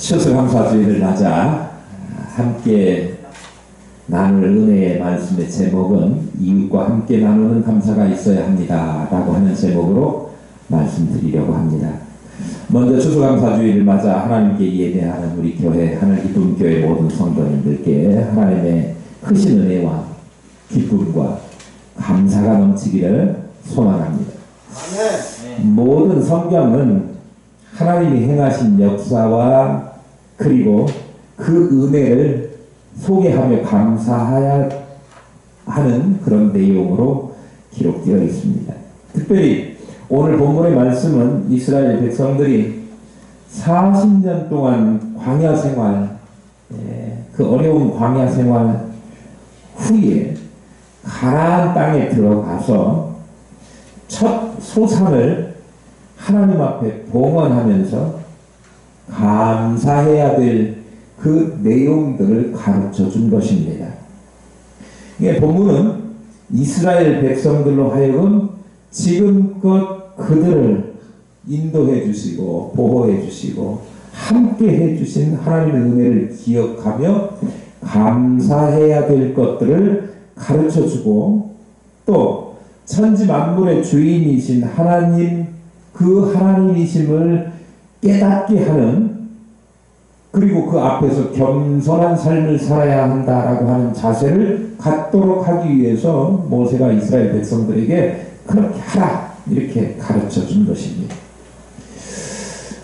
추수감사주일을 맞아 함께 나눌 은혜의 말씀의 제목은 이웃과 함께 나누는 감사가 있어야 합니다 라고 하는 제목으로 말씀드리려고 합니다. 먼저 추수감사주일을 맞아 하나님께 예배하는 우리 교회 하늘기쁨교회 모든 성도님들께 하나님의 크신 은혜와 기쁨과 감사가 넘치기를 소망합니다. 모든 성경은 하나님이 행하신 역사와 그리고 그 은혜를 소개하며 감사해야 하는 그런 내용으로 기록되어 있습니다. 특별히 오늘 본문의 말씀은 이스라엘 백성들이 40년 동안 광야 생활, 그 어려운 광야 생활 후에 가나안 땅에 들어가서 첫 소산을 하나님 앞에 봉헌하면서 감사해야 될 그 내용들을 가르쳐 준 것입니다. 본문은 이스라엘 백성들로 하여금 지금껏 그들을 인도해 주시고 보호해 주시고 함께 해 주신 하나님의 은혜를 기억하며 감사해야 될 것들을 가르쳐 주고 또 천지 만물의 주인이신 하나님 그 하나님이심을 깨닫게 하는 그리고 그 앞에서 겸손한 삶을 살아야 한다라고 하는 자세를 갖도록 하기 위해서 모세가 이스라엘 백성들에게 그렇게 하라 이렇게 가르쳐 준 것입니다.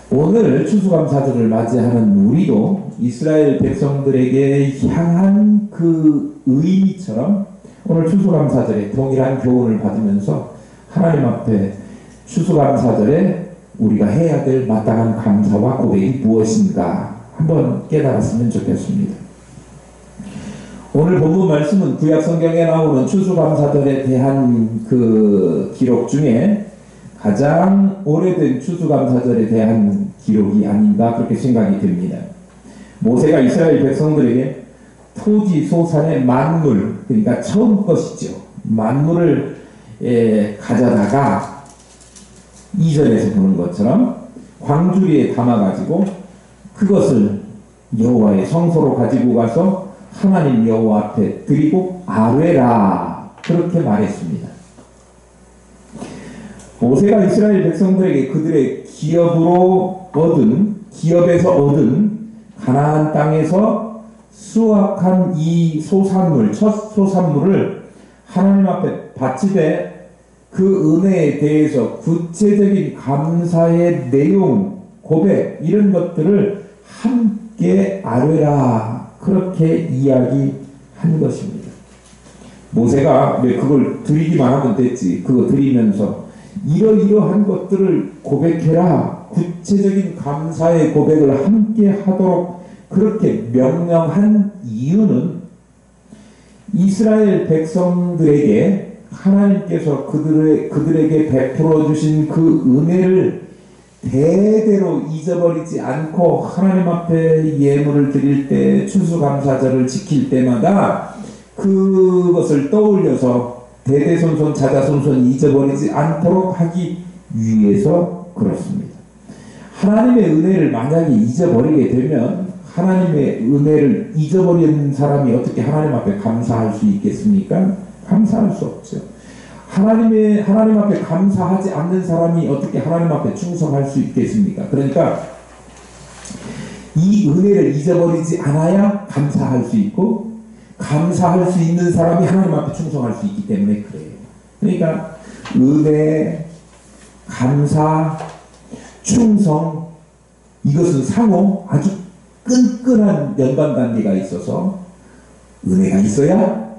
오늘 추수감사절을 맞이하는 우리도 이스라엘 백성들에게 향한 그 의미처럼 오늘 추수감사절에 동일한 교훈을 받으면서 하나님 앞에 추수감사절에 우리가 해야 될 마땅한 감사와 고백이 무엇인가 한번 깨달았으면 좋겠습니다. 오늘 본문 말씀은 구약 성경에 나오는 추수감사절에 대한 그 기록 중에 가장 오래된 추수감사절에 대한 기록이 아닌가 그렇게 생각이 듭니다. 모세가 이스라엘 백성들에게 토지 소산의 만물 그러니까 처음 것이죠. 만물을 가져다가 이전에서 보는 것처럼 광주리에 담아가지고 그것을 여호와의 성소로 가지고 가서 하나님 여호와 앞에 드리고 아뢰라 그렇게 말했습니다. 모세가 이스라엘 백성들에게 그들의 기업에서 얻은 가나안 땅에서 수확한 이 소산물 첫 소산물을 하나님 앞에 바치되 그 은혜에 대해서 구체적인 감사의 내용 고백 이런 것들을 함께 아뢰라 그렇게 이야기한 것입니다. 모세가 왜 그걸 드리기만 하면 됐지 그거 드리면서 이러이러한 것들을 고백해라 구체적인 감사의 고백을 함께 하도록 그렇게 명령한 이유는 이스라엘 백성들에게 하나님께서 그들에게 베풀어 주신 그 은혜를 대대로 잊어버리지 않고 하나님 앞에 예물을 드릴 때 추수감사절을 지킬 때마다 그것을 떠올려서 대대손손 자자손손 잊어버리지 않도록 하기 위해서 그렇습니다. 하나님의 은혜를 만약에 잊어버리게 되면 하나님의 은혜를 잊어버린 사람이 어떻게 하나님 앞에 감사할 수 있겠습니까? 감사할 수 없죠. 하나님 앞에 감사하지 않는 사람이 어떻게 하나님 앞에 충성할 수 있겠습니까? 그러니까 이 은혜를 잊어버리지 않아야 감사할 수 있고 감사할 수 있는 사람이 하나님 앞에 충성할 수 있기 때문에 그래요. 그러니까 은혜, 감사, 충성 이것은 상호 아주 끈끈한 연관관계가 있어서 은혜가 있어야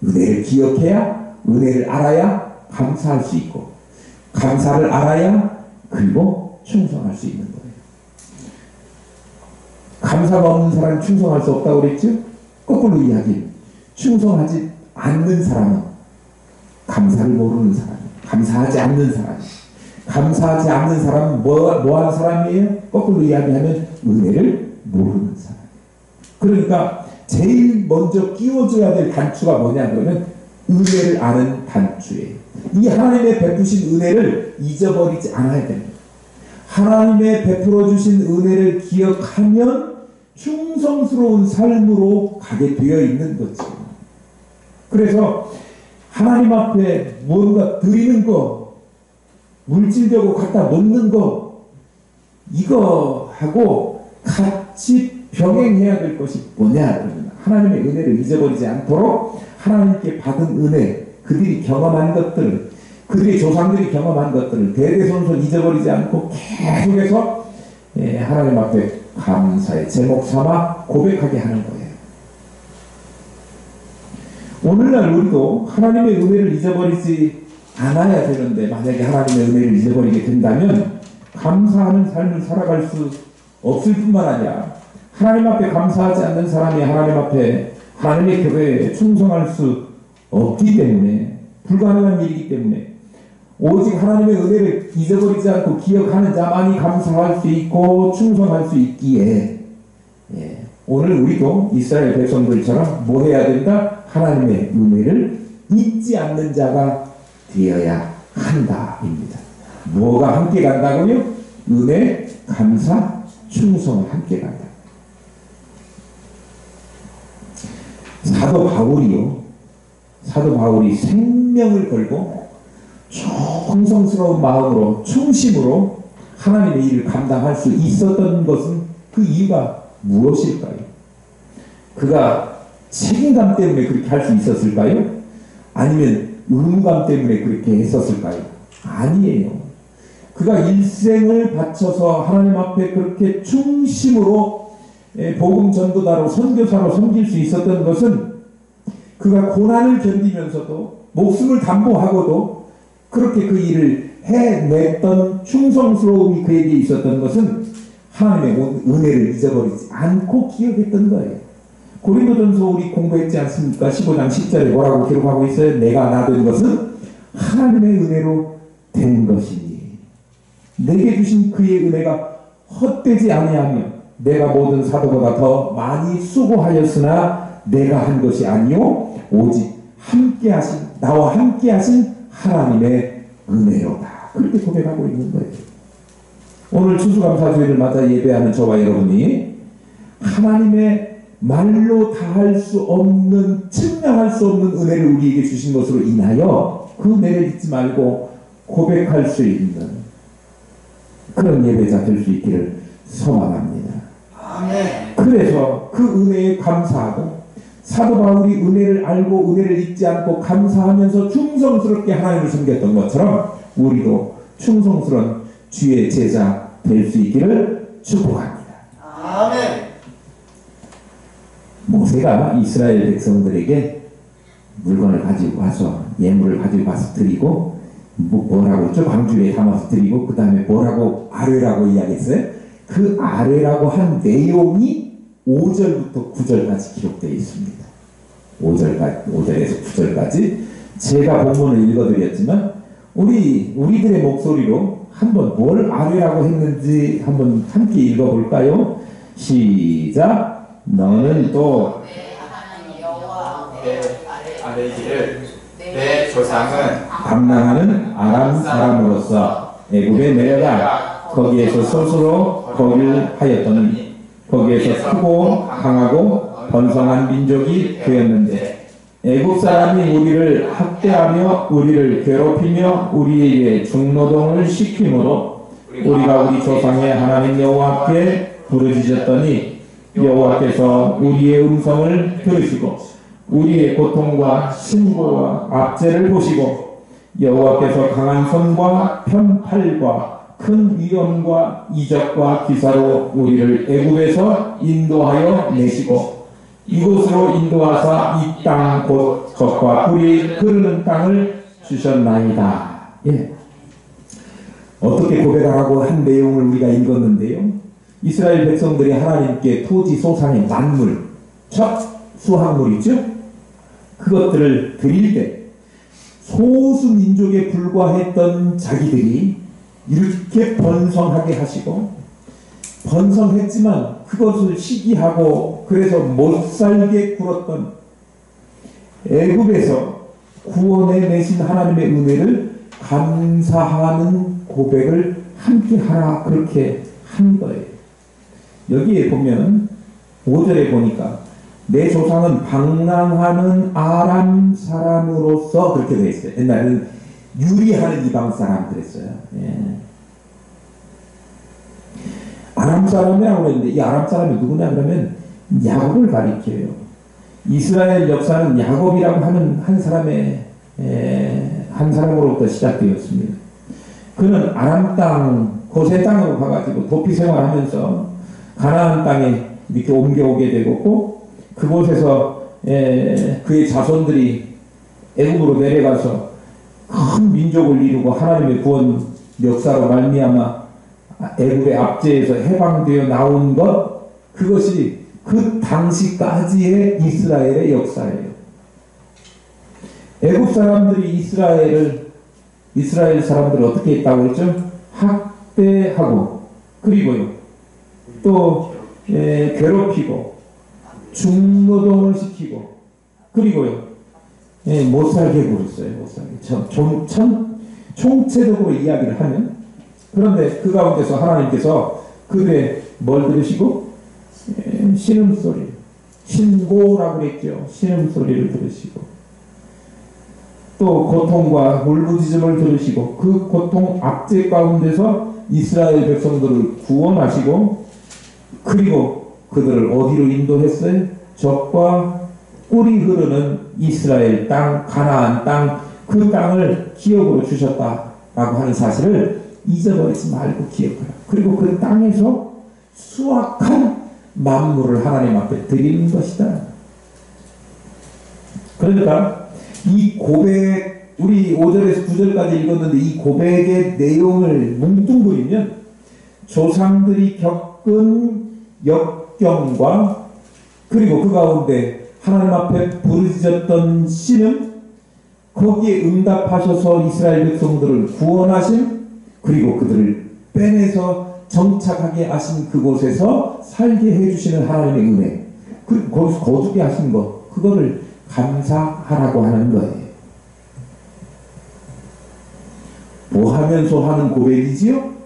은혜를 기억해야 은혜를 알아야 감사할 수 있고 감사를 알아야 그리고 충성할 수 있는 거예요. 감사가 없는 사람은 충성할 수 없다고 그랬죠? 거꾸로 이야기 충성하지 않는 사람은 감사를 모르는 사람이에요. 감사하지 않는 사람이에요. 감사하지 않는 사람은 뭐한 사람이에요? 거꾸로 이야기하면 은혜를 모르는 사람이에요. 그러니까 제일 먼저 끼워줘야 될 단추가 뭐냐 그러면 은혜를 아는 단추예요. 이 하나님의 베푸신 은혜를 잊어버리지 않아야 됩니다. 하나님의 베풀어 주신 은혜를 기억하면 충성스러운 삶으로 가게 되어 있는 거죠. 그래서 하나님 앞에 뭔가 드리는 거, 물질적으로 갖다 놓는 거, 이거하고 같이 병행해야 될 것이 뭐냐? 그러면 하나님의 은혜를 잊어버리지 않도록 하나님께 받은 은혜, 그들이 경험한 것들을, 그들의 조상들이 경험한 것들을 대대손손 잊어버리지 않고 계속해서 하나님 앞에 감사의 제목 삼아 고백하게 하는 거예요. 오늘날 우리도 하나님의 은혜를 잊어버리지 않아야 되는데, 만약에 하나님의 은혜를 잊어버리게 된다면 감사하는 삶을 살아갈 수 없을 뿐만 아니라 하나님 앞에 감사하지 않는 사람이 하나님 앞에 하나님의 교회에 충성할 수 없기 때문에, 불가능한 일이기 때문에 오직 하나님의 은혜를 잊어버리지 않고 기억하는 자만이 감사할 수 있고 충성할 수 있기에, 오늘 우리도 이스라엘 백성들처럼 뭐 해야 된다? 하나님의 은혜를 잊지 않는 자가 되어야 한다입니다. 뭐가 함께 간다고요? 은혜, 감사, 충성을 함께 간다. 사도 바울이 생명을 걸고 충성스러운 마음으로, 충심으로 하나님의 일을 감당할 수 있었던 것은, 그 이유가 무엇일까요? 그가 책임감 때문에 그렇게 할 수 있었을까요? 아니면 의무감 때문에 그렇게 했었을까요? 아니에요. 그가 일생을 바쳐서 하나님 앞에 그렇게 충심으로 복음 전도자로, 선교사로 섬길 수 있었던 것은, 그가 고난을 견디면서도 목숨을 담보하고도 그렇게 그 일을 해냈던 충성스러움이 그에게 있었던 것은 하나님의 은혜를 잊어버리지 않고 기억했던 거예요. 고린도전서 우리 공부했지 않습니까? 15장 10절에 뭐라고 기록하고 있어요? 내가 나 된 것은 하나님의 은혜로 된 것이니 내게 주신 그의 은혜가 헛되지 아니하며 내가 모든 사도보다 더 많이 수고하였으나 내가 한 것이 아니요 오직 나와 함께 하신 하나님의 은혜로다. 그렇게 고백하고 있는 거예요. 오늘 추수감사주일을 맞아 예배하는 저와 여러분이 하나님의 말로 다할 수 없는, 측량할 수 없는 은혜를 우리에게 주신 것으로 인하여 그 은혜를 잊지 말고 고백할 수 있는 그런 예배자 될 수 있기를 소망합니다. 아멘. 그래서 그 은혜에 감사하고, 사도 바울이 은혜를 알고 은혜를 잊지 않고 감사하면서 충성스럽게 하나님을 섬겼던 것처럼 우리도 충성스러운 주의 제자 될 수 있기를 축복합니다. 아멘. 모세가 이스라엘 백성들에게 물건을 가지고 와서, 예물을 가지고 와서 드리고, 뭐라고 했죠? 방주에 담아서 드리고, 그 다음에 뭐라고 아뢰라고 이야기했어요? 그 아뢰라고 한 내용이 5절부터 9절까지 기록되어 있습니다. 5절에서 9절까지 제가 본문을 읽어드렸지만 우리들의 목소리로 한번 뭘 아뢰라고 했는지 한번 함께 읽어볼까요? 시작. 너는 또 아뢰기를 내 조상은 감당하는 아람 사람으로서 애굽에 내려가 거기에서 스스로 거기를 하였더니 거기에서 크고 강하고 번성한 민족이 되었는데 애굽 사람이 우리를 학대하며 우리를 괴롭히며 우리에게 중노동을 시키므로 우리가 우리 조상의 하나님 여호와께 부르짖었더니 여호와께서 우리의 음성을 들으시고 우리의 고통과 신고와 압제를 보시고 여호와께서 강한 손과 편팔과 큰 위엄과 이적과 기사로 우리를 애굽에서 인도하여 내시고 이곳으로 인도하사 이 땅 곧 젖과 꿀이 흐르는 땅을 주셨나이다. 예. 어떻게 고백하라고 한 내용을 우리가 읽었는데요. 이스라엘 백성들이 하나님께 토지 소산의 만물, 첫 수확물이죠. 그것들을 드릴 때 소수 민족에 불과했던 자기들이 이렇게 번성하게 하시고, 번성했지만 그것을 시기하고 그래서 못살게 굴었던 애굽에서 구원해 내신 하나님의 은혜를 감사하는 고백을 함께 하라 그렇게 한 거예요. 여기에 보면 5절에 보니까 내 조상은 방랑하는 아람 사람으로서 그렇게 되어 있어요. 옛날에는 유리하는 이방 사람 그랬어요. 예. 아람 사람이라고 그랬는데 이 아람 사람이 누구냐 그러면 야곱을 가리켜요. 이스라엘 역사는 야곱이라고 하는 한 사람의 한 사람으로부터 시작되었습니다. 그는 아람 땅 고세 땅으로 가가지고 도피 생활하면서 가나안 땅에 이렇게 옮겨오게 되고 그곳에서 그의 자손들이 애굽으로 내려가서 큰 민족을 이루고 하나님의 구원 역사로 말미암아 애굽의 압제에서 해방되어 나온 것 그것이 그 당시까지의 이스라엘의 역사예요. 애굽 사람들이 이스라엘 사람들을 어떻게 했다고 했죠? 학대하고 그리고요 또 괴롭히고 중노동을 시키고 그리고요 못 살게 굴었어요. 못 살게 총체적으로 이야기를 하면 그런데 그 가운데서 하나님께서 그들의 뭘 들으시고 신음소리 신고라고 그랬죠. 신음소리를 들으시고 또 고통과 울부짖음을 들으시고 그 고통 압제 가운데서 이스라엘 백성들을 구원하시고 그리고 그들을 어디로 인도했어요? 적과 꿀이 흐르는 이스라엘 땅 가나안 땅 그 땅을 기업으로 주셨다라고 하는 사실을 잊어버리지 말고 기억하라. 그리고 그 땅에서 수확한 만물을 하나님 앞에 드리는 것이다. 그러니까 이 고백 우리 5절에서 9절까지 읽었는데 이 고백의 내용을 뭉뚱그리면 조상들이 겪은 역경과 그리고 그 가운데 하나님 앞에 부르짖었던 신음 거기에 응답하셔서 이스라엘 백성들을 구원하심 그리고 그들을 빼내서 정착하게 하신 그곳에서 살게 해주시는 하나님의 은혜 그리고 거기서 거두게 하신 것 그거를 감사하라고 하는 거예요. 뭐 하면서 하는 고백이지요?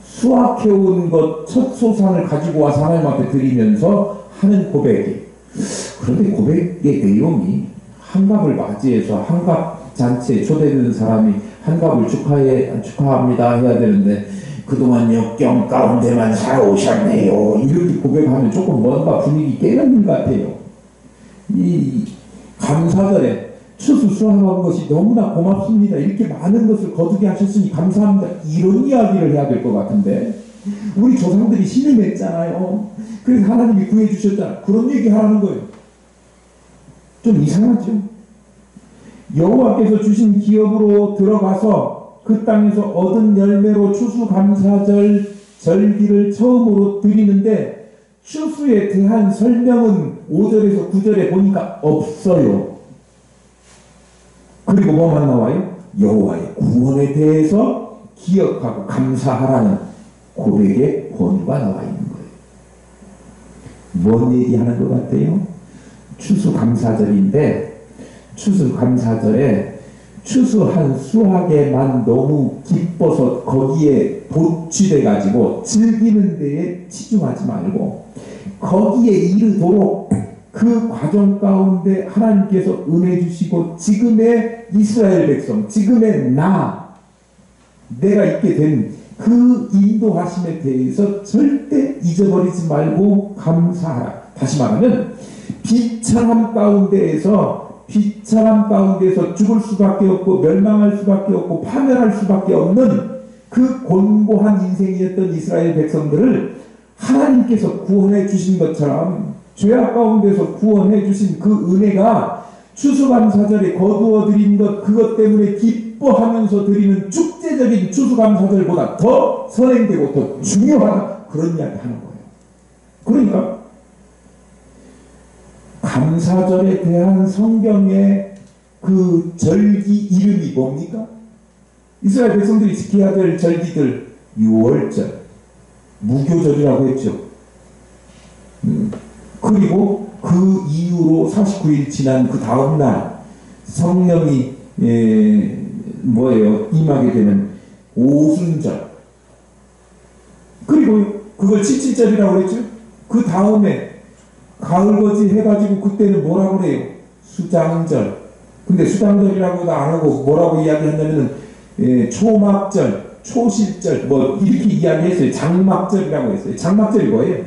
수확해온 것 첫 소산을 가지고 와서 하나님 앞에 드리면서 하는 고백이 그런데 고백의 내용이 한갑을 맞이해서 한갑 잔치에 초대되는 사람이 한갑을 축하합니다 해야 되는데 그동안 역경 가운데만 살아오셨네요 이렇게 고백하면 조금 뭔가 분위기 깨는 것 같아요. 이 감사절에 추수 수확한 것이 너무나 고맙습니다 이렇게 많은 것을 거두게 하셨으니 감사합니다 이런 이야기를 해야 될 것 같은데 우리 조상들이 신음했잖아요. 그래서 하나님이 구해주셨잖아요. 그런 얘기 하라는 거예요. 좀 이상하죠? 여호와께서 주신 기업으로 들어가서 그 땅에서 얻은 열매로 추수감사절 절기를 처음으로 드리는데 추수에 대한 설명은 5절에서 9절에 보니까 없어요. 그리고 뭐만 나와요? 여호와의 구원에 대해서 기억하고 감사하라는 고백의 권유가 나와 있는 거예요. 뭔 얘기하는 것 같아요? 추수감사절인데 추수감사절에 추수한 수확에만 너무 기뻐서 거기에 도취돼 가지고 즐기는 데에 치중하지 말고 거기에 이르도록 그 과정 가운데 하나님께서 은혜 주시고 지금의 이스라엘 백성 지금의 내가 있게 된 그 인도하심에 대해서 절대 잊어버리지 말고 감사하라. 다시 말하면 비참함 가운데에서 죽을 수밖에 없고 멸망할 수밖에 없고 파멸할 수밖에 없는 그 곤고한 인생이었던 이스라엘 백성들을 하나님께서 구원해 주신 것처럼 죄악 가운데서 구원해 주신 그 은혜가 추수감사절에 거두어 드린 것 그것 때문에 기뻐하면서 드리는 축제적인 추수감사절보다 더 선행되고 더 중요하다 그런 이야기 하는 거예요. 그러니까 감사절에 대한 성경의 그 절기 이름이 뭡니까? 이스라엘 백성들이 지켜야 될 절기들 6월절 무교절이라고 했죠. 그리고 그 이후로 49일 지난 그 다음날 성령이 임하게 되는 오순절. 그리고 그걸 칠칠절이라고 그랬죠. 그 다음에 가을거지 해가지고 그때는 뭐라고 그래요? 수장절. 근데 수장절이라고도 안 하고 뭐라고 이야기한다면은 초막절, 초실절 뭐 이렇게 이야기했어요. 장막절이라고 했어요. 장막절이 뭐예요?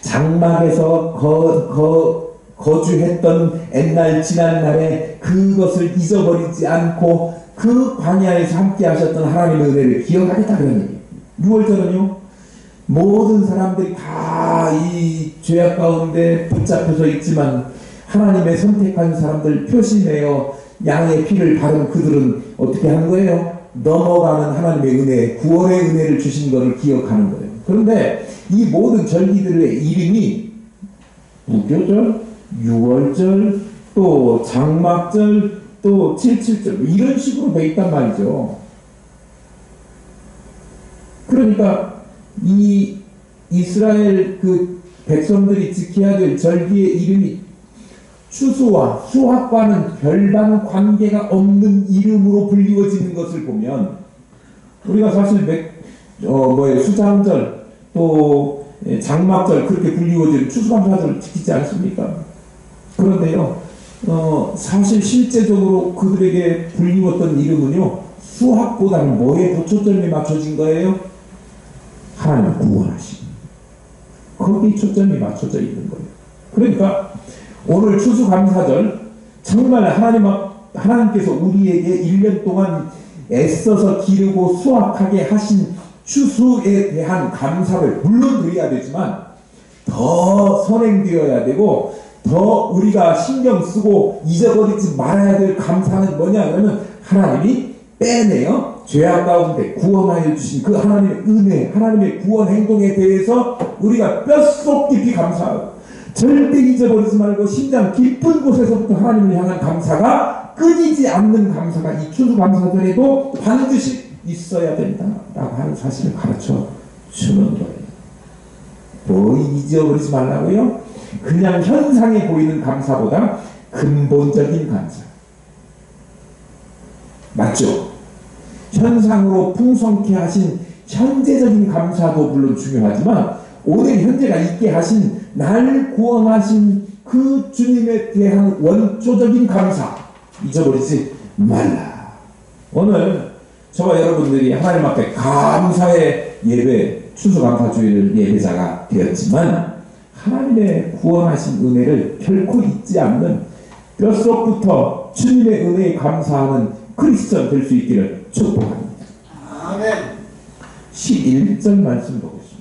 장막에서 거주했던 옛날 지난날에 그것을 잊어버리지 않고 그 광야에서 함께 하셨던 하나님의 은혜를 기억하겠다 그런 얘기예요. 6월절은요 모든 사람들이 다 이 죄악 가운데 붙잡혀서 있지만 하나님의 선택한 사람들 표시내어 양의 피를 바른 그들은 어떻게 하는 거예요? 넘어가는 하나님의 은혜, 구원의 은혜를 주신 것을 기억하는 거예요. 그런데 이 모든 절기들의 이름이 무교절, 6월절, 또 장막절, 또 77절 이런 식으로 돼 있단 말이죠. 그러니까 이 이스라엘 그 백성들이 지켜야 될 절기의 이름이 추수와 수확과는 별반 관계가 없는 이름으로 불리워지는 것을 보면 우리가 사실 수장절 또 장막절 그렇게 불리워지는 추수감사절을 지키지 않습니까? 그런데요 사실 실제적으로 그들에게 불리웠던 이름은요 수학보다는 뭐에 더 초점이 맞춰진 거예요? 하나님을 구원하심. 거기에 초점이 맞춰져 있는 거예요. 그러니까 오늘 추수감사절 정말 하나님께서 우리에게 1년 동안 애써서 기르고 수확하게 하신 추수에 대한 감사를 물론 드려야 되지만 더 선행되어야 되고 더 우리가 신경 쓰고 잊어버리지 말아야 될 감사는 뭐냐 그러면 하나님이 빼내어 죄악 가운데 구원하여 주신 그 하나님의 은혜, 하나님의 구원 행동에 대해서 우리가 뼛속 깊이 감사하고 절대 잊어버리지 말고 심장 깊은 곳에서부터 하나님을 향한 감사가 끊이지 않는 감사가 이 추수감사절에도 반드시 있어야 된다라고 하는 사실을 가르쳐 주는 거예요. 뭐 잊어버리지 말라고요? 그냥 현상에 보이는 감사보다 근본적인 감사. 맞죠? 현상으로 풍성케 하신 현재적인 감사도 물론 중요하지만 오늘 현재가 있게 하신 날 구원하신 그 주님에 대한 원초적인 감사 잊어버리지 말라. 오늘 저와 여러분들이 하나님 앞에 감사의 예배 추수감사주일 예배자가 되었지만 하나님의 구원하신 은혜를 결코 잊지 않는 뼛속부터 주님의 은혜에 감사하는 크리스천 될 수 있기를 축복합니다. 아멘. 11절 말씀 보겠습니다.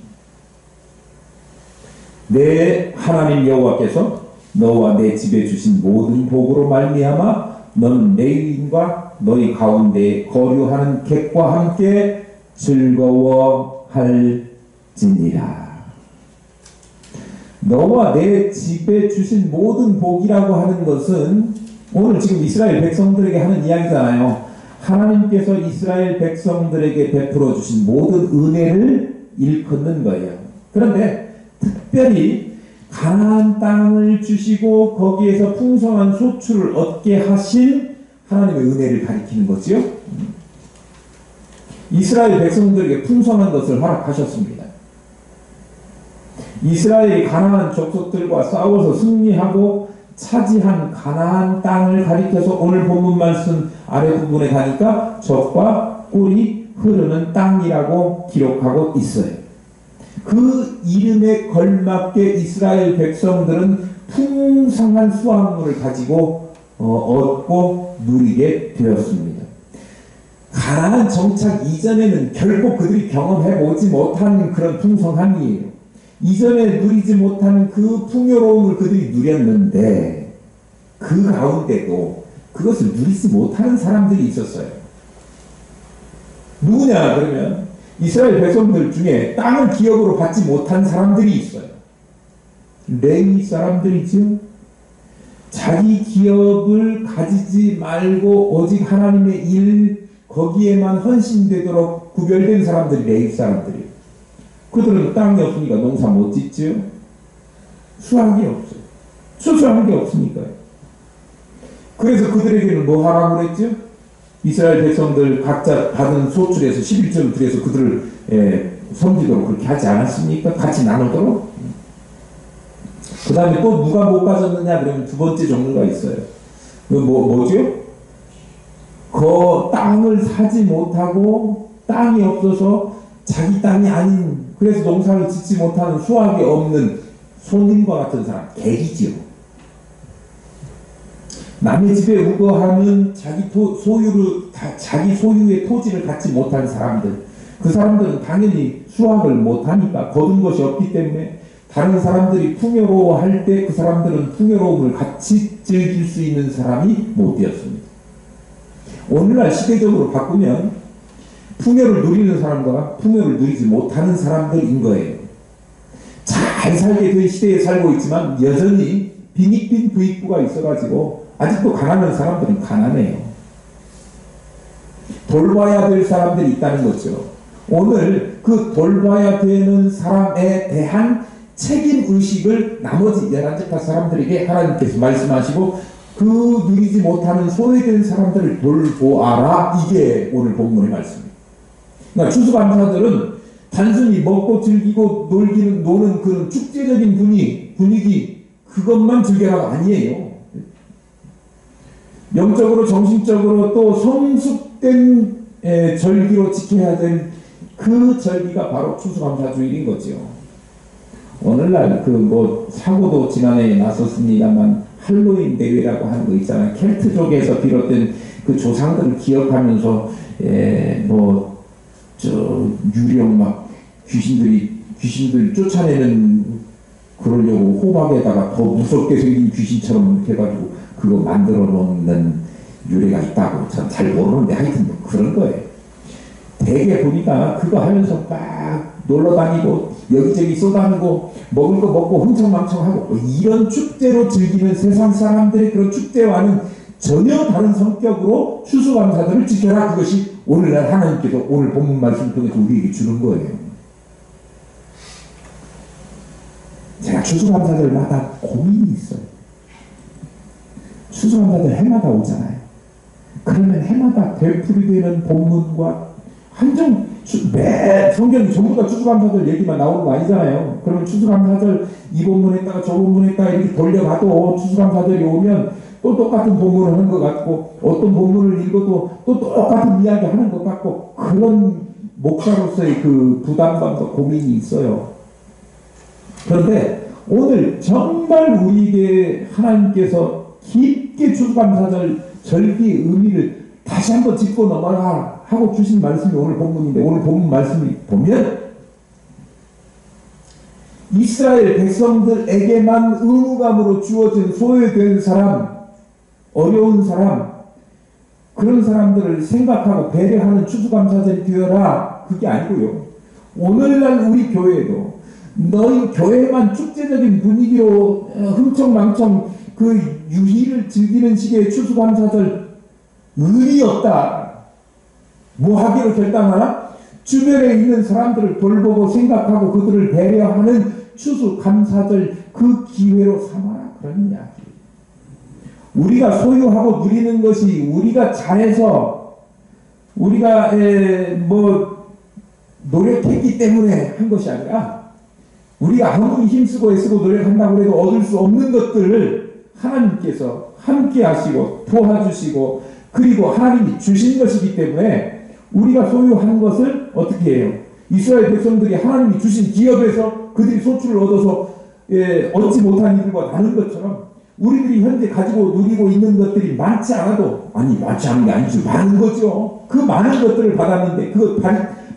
내 하나님 여호와께서 너와 내 집에 주신 모든 복으로 말미암아 넌 레위인과 너희 가운데 거류하는 객과 함께 즐거워할지니라. 너와 내 집에 주신 모든 복이라고 하는 것은 오늘 지금 이스라엘 백성들에게 하는 이야기잖아요. 하나님께서 이스라엘 백성들에게 베풀어 주신 모든 은혜를 일컫는 거예요. 그런데 특별히 가나안 땅을 주시고 거기에서 풍성한 소출을 얻게 하신 하나님의 은혜를 가리키는 거지요. 이스라엘 백성들에게 풍성한 것을 허락하셨습니다. 이스라엘이 가나안 족속들과 싸워서 승리하고 차지한 가나안 땅을 가리켜서 오늘 본문 말씀 아래 부분에 가니까 젖과 꿀이 흐르는 땅이라고 기록하고 있어요. 그 이름에 걸맞게 이스라엘 백성들은 풍성한 수확물을 가지고 얻고 누리게 되었습니다. 가나안 정착 이전에는 결코 그들이 경험해보지 못한 그런 풍성함이에요. 이전에 누리지 못한 그 풍요로움을 그들이 누렸는데 그 가운데도 그것을 누리지 못하는 사람들이 있었어요. 누구냐 그러면 이스라엘 백성들 중에 땅을 기업으로 받지 못한 사람들이 있어요. 레위 사람들이죠. 자기 기업을 가지지 말고 오직 하나님의 일 거기에만 헌신되도록 구별된 사람들이 레위 사람들이에요. 그들은 땅이 없으니까 농사 못 짓지요. 수확이 없어요. 추수한 게 없으니까요. 그래서 그들에게는 뭐 하라고 그랬죠? 이스라엘 백성들 각자 받은 소출에서 11조를 들여서 그들을 섬기도록 그렇게 하지 않았습니까? 같이 나누도록. 그 다음에 또 누가 못 가졌느냐 그러면 두 번째 종류가 있어요. 뭐죠? 그 땅을 사지 못하고 땅이 없어서 자기 땅이 아닌, 그래서 농사를 짓지 못하는 수확이 없는 손님과 같은 사람, 객이지요. 남의 집에 우거하는 자기 소유의 토지를 갖지 못한 사람들, 그 사람들은 당연히 수확을 못하니까 거둔 것이 없기 때문에 다른 사람들이 풍요로워할 때 그 사람들은 풍요로움을 같이 즐길 수 있는 사람이 못 되었습니다. 오늘날 시대적으로 바꾸면 풍요를 누리는 사람과 풍요를 누리지 못하는 사람들인 거예요. 잘 살게 된 시대에 살고 있지만 여전히 빈익빈 부익부가 있어가지고 아직도 가난한 사람들은 가난해요. 돌봐야 될 사람들이 있다는 거죠. 오늘 그 돌봐야 되는 사람에 대한 책임의식을 나머지 11파 사람들에게 하나님께서 말씀하시고 그 누리지 못하는 소외된 사람들을 돌보아라. 이게 오늘 본문의 말씀입니다. 그러니까 추수감사절은 단순히 먹고 즐기고 노는 그런 축제적인 분위기 그것만 즐겨라가 아니에요. 영적으로 정신적으로 또 성숙된 절기로 지켜야 될 그 절기가 바로 추수감사주일인 거죠. 오늘날 사고도 지난해에 났었습니다만 할로윈 대회라고 하는 거 있잖아요. 켈트족에서 비롯된 그 조상들을 기억하면서 유령 막 귀신들 쫓아내는 그러려고 호박에다가 더 무섭게 생긴 귀신처럼 해가지고 그거 만들어 놓는 유래가 있다고. 전 잘 모르는데 하여튼 뭐 그런 거예요. 대개 보니까 그거 하면서 막 놀러 다니고 여기저기 쏘다니고 먹을 거 먹고 흥청망청하고 이런 축제로 즐기는 세상 사람들의 그런 축제와는 전혀 다른 성격으로 추수감사절을 지켜라. 그것이 오늘날 하나님께서 오늘 본문 말씀 통해서 우리에게 주는 거예요. 제가 추수감사절마다 고민이 있어요. 추수감사절 해마다 오잖아요. 그러면 해마다 되풀이되는 본문과 매 성경이 전부 다 추수감사절 얘기만 나오는 거 아니잖아요. 그러면 추수감사절 이 본문에다가 저 본문에다가 이렇게 돌려가도 추수감사절이 오면 또 똑같은 본문을 하는 것 같고 어떤 본문을 읽어도 또 똑같은 이야기 하는 것 같고 그런 목사로서의 그 부담감과 고민이 있어요. 그런데 오늘 정말 우리에게 하나님께서 깊게 추수감사절 절기의 의미를 다시 한번 짚고 넘어가 하고 주신 말씀이 오늘 본문인데, 오늘 본문 말씀을 보면 이스라엘 백성들에게만 의무감으로 주어진 소외된 사람, 어려운 사람, 그런 사람들을 생각하고 배려하는 추수감사절이 되어라. 그게 아니고요. 오늘날 우리 교회도 너희 교회만 축제적인 분위기로 흥청망청 그 유희를 즐기는 식의 추수감사절 의미 없다. 뭐 하기로 결단하나? 주변에 있는 사람들을 돌보고 생각하고 그들을 배려하는 추수감사절 그 기회로 삼아라. 그런 이야기. 우리가 소유하고 누리는 것이 우리가 잘해서 우리가 노력했기 때문에 한 것이 아니라 우리가 아무리 힘쓰고 애쓰고 노력한다고 해도 얻을 수 없는 것들을 하나님께서 함께 하시고 도와주시고 그리고 하나님이 주신 것이기 때문에 우리가 소유한 것을 어떻게 해요? 이스라엘 백성들이 하나님이 주신 기업에서 그들이 소출을 얻어서 얻지 못한 이들과 다른 것처럼 우리들이 현재 가지고 누리고 있는 것들이 많지 않아도, 아니 많지 않은 게 아니지 많은 거죠. 그 많은 것들을 받았는데 그것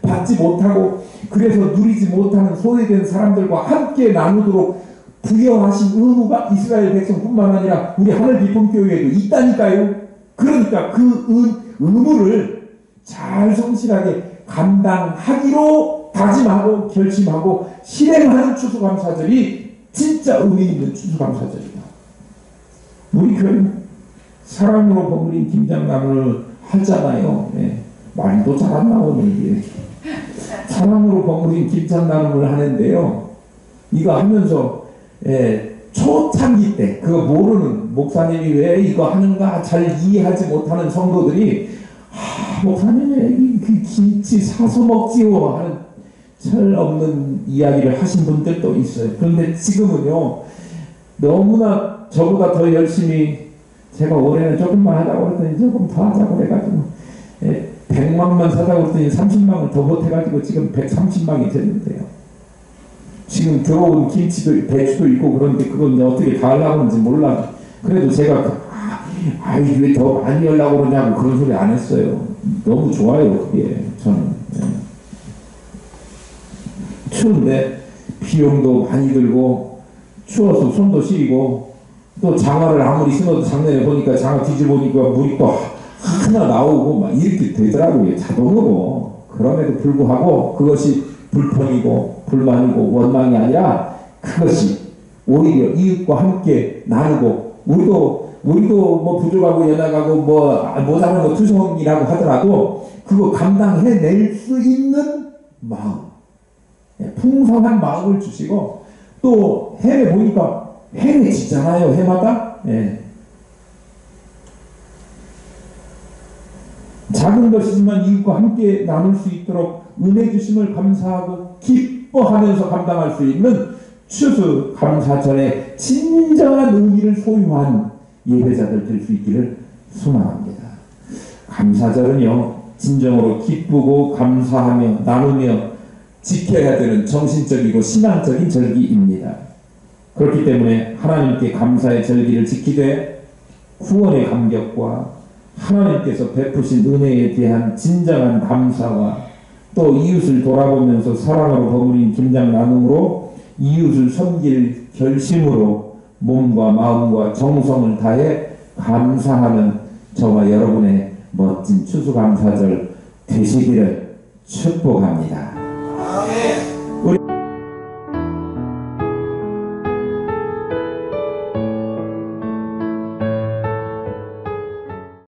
받지 못하고 그래서 누리지 못하는 소외된 사람들과 함께 나누도록 부여하신 의무가 이스라엘 백성뿐만 아니라 우리 하늘 기쁨 교회에도 있다니까요. 그러니까 그 의무를 잘 성실하게 감당하기로 다짐하고 결심하고 실행하는 추수감사절이 진짜 의미 있는 추수감사절이다. 우리 교회는 사랑으로 버무린 김장나물을 하잖아요. 말도 잘 안 나오는 게 사랑으로 버무린 김장나물을 하는데요. 이거 하면서 초창기 때 그거 모르는 목사님이 왜 이거 하는가 잘 이해하지 못하는 성도들이 목사님의 그 김치 사서 먹지요 하는 철 없는 이야기를 하신 분들도 있어요. 그런데 지금은요, 너무나 저보다 더 열심히, 제가 올해는 조금만 하자고 그랬더니 조금 더 하자고 그래가지고 100망만 사자고 그랬더니 30망을 더 못해가지고 지금 130망이 됐는데요. 지금 들어온 김치도 배추도 있고 그런데 그건 어떻게 다 하려고 하는지 몰라. 그래도 제가 왜 더 많이 하려고 그러냐고 그런 소리 안 했어요. 너무 좋아요 그게 저는. 추운데 비용도 많이 들고 추워서 손도 시리고 또 장화를 아무리 신어도 작년에 보니까 장화 뒤집어보니까 물이 또 하나 나오고 막 이렇게 되더라고요. 자동으로. 그럼에도 불구하고 그것이 불평이고 불만이고 원망이 아니라 그것이 오히려 이웃과 함께 나누고 우리도 뭐 부족하고 연약하고 뭐 모자란 거 투성이라고 하더라도 그거 감당해낼 수 있는 마음, 풍성한 마음을 주시고 또 해를 보니까 해를 지잖아요. 해마다. 작은 것이지만 이웃과 함께 나눌 수 있도록 은혜 주심을 감사하고 기뻐하면서 감당할 수 있는 추수감사절의 진정한 의미를 소유한 예배자들 될 수 있기를 소망합니다. 감사절은요, 진정으로 기쁘고 감사하며 나누며 지켜야 되는 정신적이고 신앙적인 절기입니다. 그렇기 때문에 하나님께 감사의 절기를 지키되 구원의 감격과 하나님께서 베푸신 은혜에 대한 진정한 감사와 또 이웃을 돌아보면서 사랑으로 버무린 김장 나눔으로 이웃을 섬길 결심으로 몸과 마음과 정성을 다해 감사하는 저와 여러분의 멋진 추수감사절 되시기를 축복합니다. 아멘.